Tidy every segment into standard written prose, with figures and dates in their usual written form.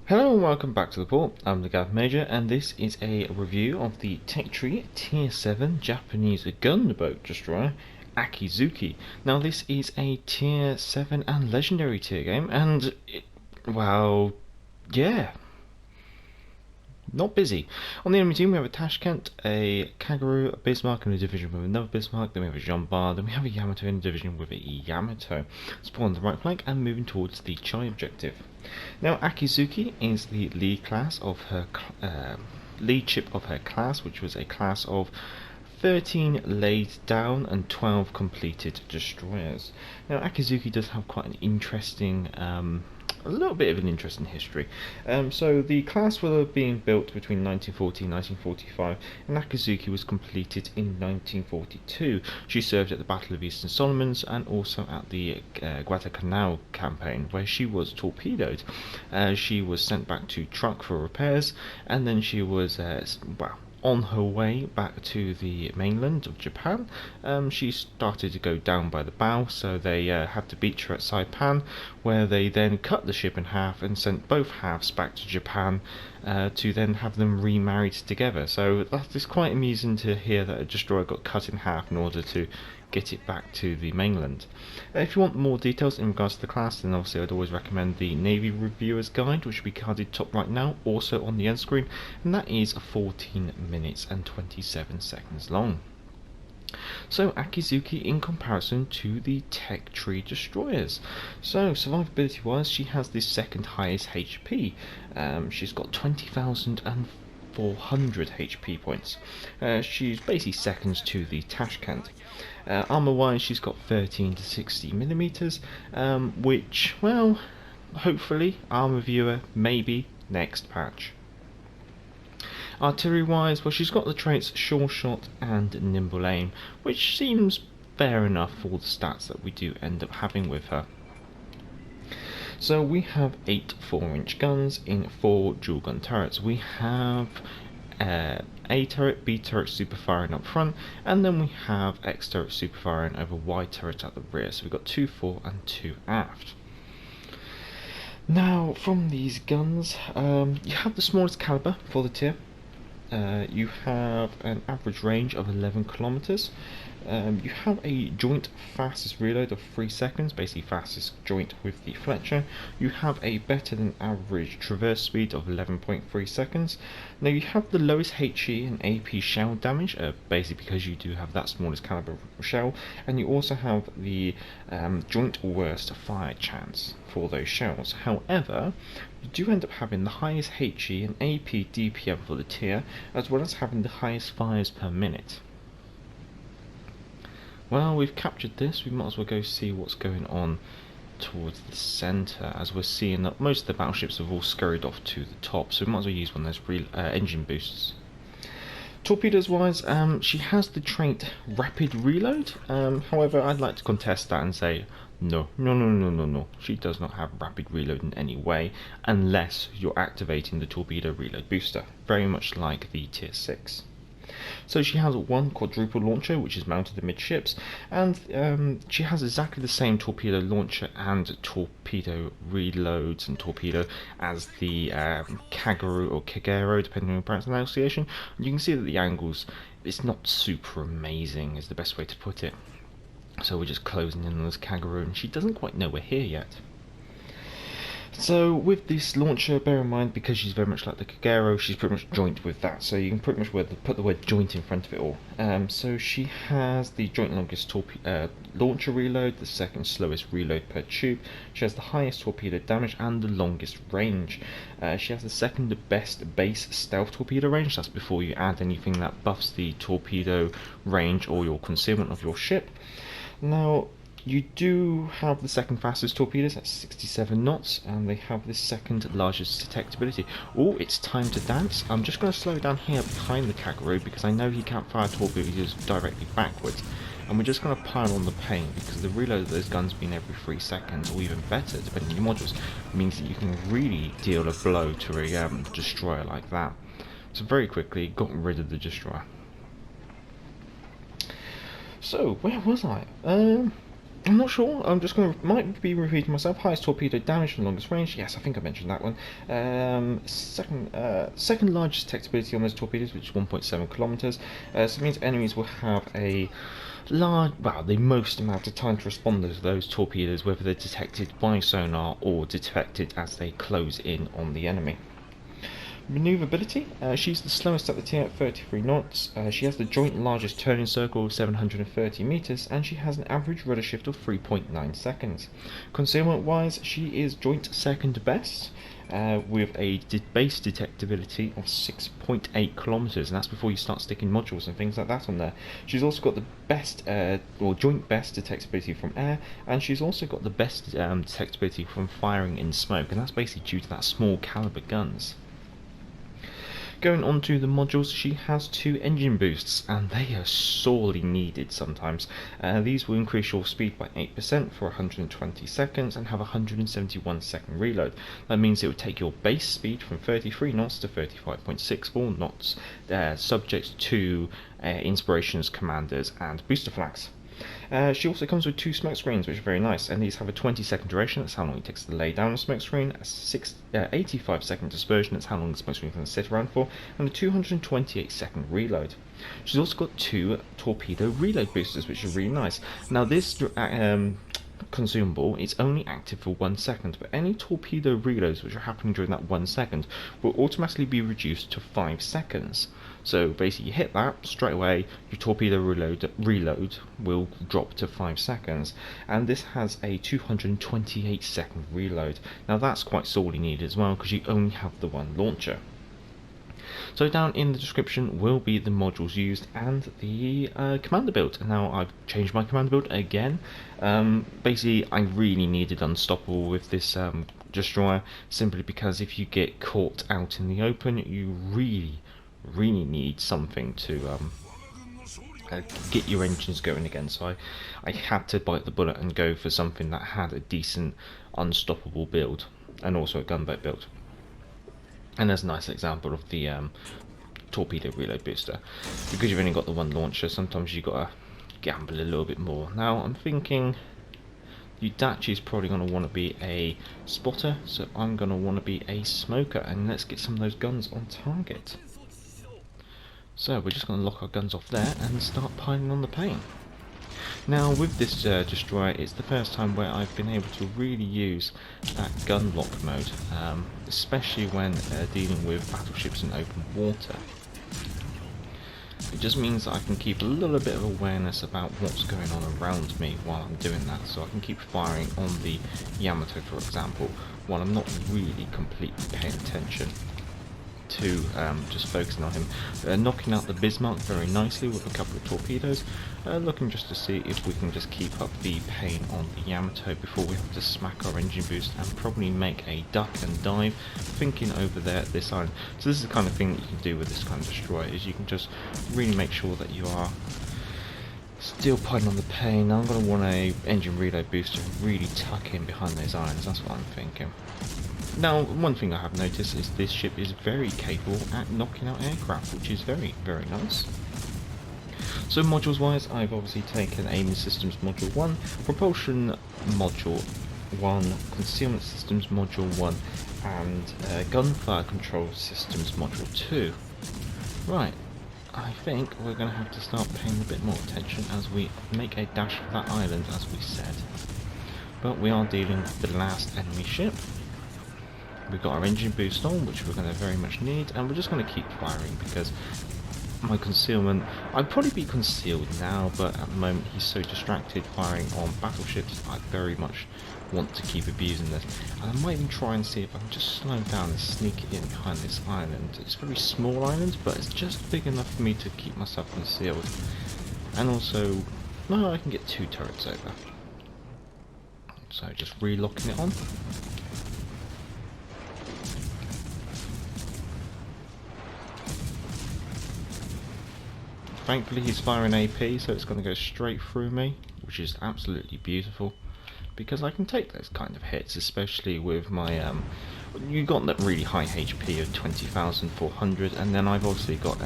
Hello and welcome back to the port. I'm the Gav Major, and this is a review of the Tech Tree Tier 7 Japanese gunboat destroyer Akizuki. Now this is a Tier 7 and Legendary tier game, and well, yeah, not busy. On the enemy team we have a Tashkent, a Kaguru, a Bismarck in a division with another Bismarck, then we have a Jean Bar, then we have a Yamato in a division with a Yamato. Spawn on the right flank and moving towards the Chai objective. Now Akizuki is the lead class of her lead ship of her class, which was a class of 13 laid down and 12 completed destroyers. Now Akizuki does have quite an interesting a little bit of an interesting history. So the class were being built between 1940 and 1945, and Akizuki was completed in 1942. She served at the Battle of Eastern Solomons and also at the Guadalcanal campaign, where she was torpedoed. She was sent back to Truk for repairs, and then she was on her way back to the mainland of Japan. She started to go down by the bow, so they had to beach her at Saipan, where they then cut the ship in half and sent both halves back to Japan to then have them remarried together. So that is quite amusing to hear that a destroyer got cut in half in order to get it back to the mainland. If you want more details in regards to the class, then obviously I'd always recommend the Navy Reviewer's Guide, which will be carded top right now, also on the end screen, and that is 14 minutes and 27 seconds long. So Akizuki in comparison to the Tech Tree destroyers. So survivability wise, she has the second highest HP. She's got 20,400 HP points. She's basically seconds to the Tashkent. Armour wise, she's got 13 to 60 millimeters, which, well, hopefully, Armour Viewer, maybe next patch. Artillery wise, well, she's got the traits Sure Shot and Nimble Aim, which seems fair enough for the stats that we do end up having with her. So we have 8 4-inch guns in 4 dual gun turrets. We have A turret, B turret super firing up front, and then we have X turret super firing over Y turret at the rear. So we've got 2 fore and 2 aft. Now from these guns, you have the smallest caliber for the tier. You have an average range of 11 kilometers. You have a joint fastest reload of 3 seconds, basically fastest joint with the Fletcher. You have a better than average traverse speed of 11.3 seconds. Now you have the lowest HE and AP shell damage, basically because you do have that smallest caliber shell, and you also have the joint worst fire chance for those shells. However, you do end up having the highest HE and AP DPM for the tier, as well as having the highest fires per minute. Well, we've captured this, we might as well go see what's going on towards the centre, as we're seeing that most of the battleships have all scurried off to the top, so we might as well use one of those engine boosts. Torpedoes wise, she has the trait Rapid Reload, however I'd like to contest that and say no, she does not have Rapid Reload in any way, unless you're activating the Torpedo Reload booster, very much like the Tier 6. So she has one quadruple launcher which is mounted amidships, and she has exactly the same torpedo launcher and torpedo reloads and torpedo as the Kaguru or Kagero, depending on pronunciation. You can see that the angles, it's not super amazing is the best way to put it. So we're just closing in on this Kaguru, and she doesn't quite know we're here yet. So with this launcher, bear in mind, because she's very much like the Kagero, she's pretty much joint with that, so you can pretty much put the word joint in front of it all. So she has the joint longest launcher reload, the second slowest reload per tube, she has the highest torpedo damage and the longest range. She has the second best base stealth torpedo range, that's before you add anything that buffs the torpedo range or your concealment of your ship. Now, you do have the second fastest torpedoes at 67 knots, and they have the second largest detectability. Oh, it's time to dance. I'm just going to slow down here behind the Kaguru because I know he can't fire torpedoes directly backwards. And we're just going to pile on the pain because the reload of those guns being every 3 seconds, or even better, depending on your modules, means that you can really deal a blow to a destroyer like that. So very quickly, got rid of the destroyer. So, where was I? I'm not sure. I'm just going to might be repeating myself. Highest torpedo damage and longest range. Yes, I think I mentioned that one. Second largest detectability on those torpedoes, which is 1.7 kilometers. So it means enemies will have a the most amount of time to respond to those torpedoes, whether they're detected by sonar or detected as they close in on the enemy. Maneuverability, she's the slowest at the tier at 33 knots, she has the joint largest turning circle of 730 meters, and she has an average rudder shift of 3.9 seconds. Concealment wise, she is joint second best, with a base detectability of 6.8 kilometers, and that's before you start sticking modules and things like that on there. She's also got the best, joint best detectability from air, and she's also got the best detectability from firing in smoke, and that's basically due to that small caliber guns. Going on to the modules, she has 2 engine boosts, and they are sorely needed sometimes. These will increase your speed by 8% for 120 seconds and have a 171 second reload. That means it would take your base speed from 33 knots to 35.64 knots, subject to inspirations, commanders, and booster flags. She also comes with 2 smoke screens, which are very nice, and these have a 20-second duration, that's how long it takes to lay down a smoke screen, a 85-second dispersion, that's how long the smoke screen can sit around for, and a 228-second reload. She's also got 2 torpedo reload boosters, which are really nice. Now this consumable is only active for 1 second, but any torpedo reloads which are happening during that 1 second will automatically be reduced to 5 seconds. So basically you hit that, straight away your torpedo reload will drop to 5 seconds, and this has a 228 second reload. Now that's quite sorely needed as well, because you only have the one launcher. So down in the description will be the modules used and the commander build. Now I've changed my commander build again. Basically I really needed Unstoppable with this destroyer, simply because if you get caught out in the open, you really need something to get your engines going again. So I had to bite the bullet and go for something that had a decent Unstoppable build and also a gunboat build. And there's a nice example of the torpedo reload booster. Because you've only got the one launcher, sometimes you've got to gamble a little bit more. Now I'm thinking Udachi is probably going to want to be a spotter, so I'm going to want to be a smoker, and let's get some of those guns on target. So we're just going to lock our guns off there and start piling on the paint. Now with this destroyer, it's the first time where I've been able to really use that gun lock mode, especially when dealing with battleships in open water. It just means that I can keep a little bit of awareness about what's going on around me while I'm doing that, so I can keep firing on the Yamato, for example, while I'm not really completely paying attention to just focusing on him. Knocking out the Bismarck very nicely with a couple of torpedoes, looking just to see if we can just keep up the pain on the Yamato before we have to smack our engine boost and probably make a duck and dive, thinking over there at this island. So this is the kind of thing that you can do with this kind of destroyer, is you can just really make sure that you are still piling on the pain. Now I'm going to want a engine reload booster and really tuck in behind those islands, that's what I'm thinking. Now, one thing I have noticed is this ship is very capable at knocking out aircraft, which is very nice. So modules wise, I've obviously taken Aiming Systems Module 1, Propulsion Module 1, Concealment Systems Module 1, and Gunfire Control Systems Module 2. Right, I think we're going to have to start paying a bit more attention as we make a dash for that island, as we said. But we are dealing with the last enemy ship. We've got our engine boost on, which we're going to very much need, and we're just going to keep firing because my concealment, I'd probably be concealed now, but at the moment he's so distracted firing on battleships, I very much want to keep abusing this. And I might even try and see if I can just slow down and sneak in behind this island. It's a very small island, but it's just big enough for me to keep myself concealed. And also, no, I can get 2 turrets over. So just relocking it on. Thankfully he's firing AP, so it's going to go straight through me, which is absolutely beautiful, because I can take those kind of hits, especially with my you got that really high HP of 20,400, and then I've obviously got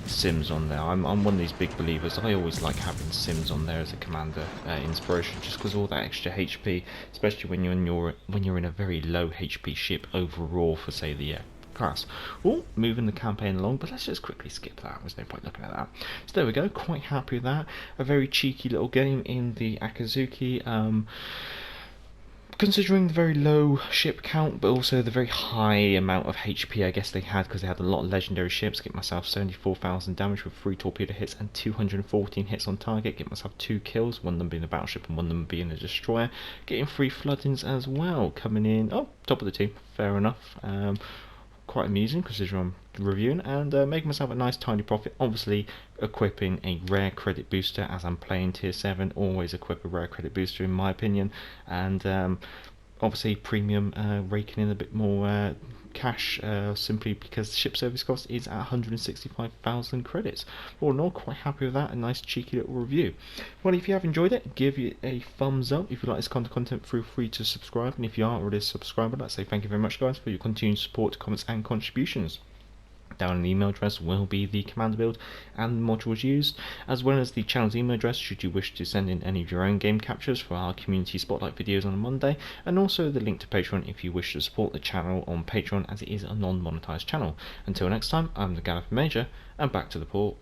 sims on there. I'm one of these big believers. I always like having sims on there as a commander inspiration, just because all that extra HP, especially when you're in a very low HP ship overall for, say, the class. Oh, moving the campaign along, but let's just quickly skip that. There's no point looking at that. So there we go. Quite happy with that. A very cheeky little game in the Akizuki. Considering the very low ship count, but also the very high amount of HP I guess they had, because they had a lot of legendary ships. Get myself 74,000 damage with 3 torpedo hits and 214 hits on target. Get myself 2 kills, one of them being a battleship and one of them being a destroyer. Getting 3 floodings as well, coming in, oh, top of the team, fair enough. Quite amusing considering I'm reviewing, and making myself a nice tiny profit. Obviously equipping a rare credit booster as I'm playing tier 7. Always equip a rare credit booster in my opinion, and obviously premium raking in a bit more cash, simply because the ship service cost is at 165,000 credits. All in all, quite happy with that. A nice cheeky little review. Well, if you have enjoyed it, give it a thumbs up. If you like this kind of content, feel free to subscribe, and if you aren't already a subscriber, I'd say thank you very much, guys, for your continued support, comments and contributions. Down in the email address will be the commander build and the modules used, as well as the channel's email address should you wish to send in any of your own game captures for our community spotlight videos on a Monday, and also the link to Patreon if you wish to support the channel on Patreon, as it is a non-monetized channel. Until next time, I'm the Gallifrey Major, and back to the port.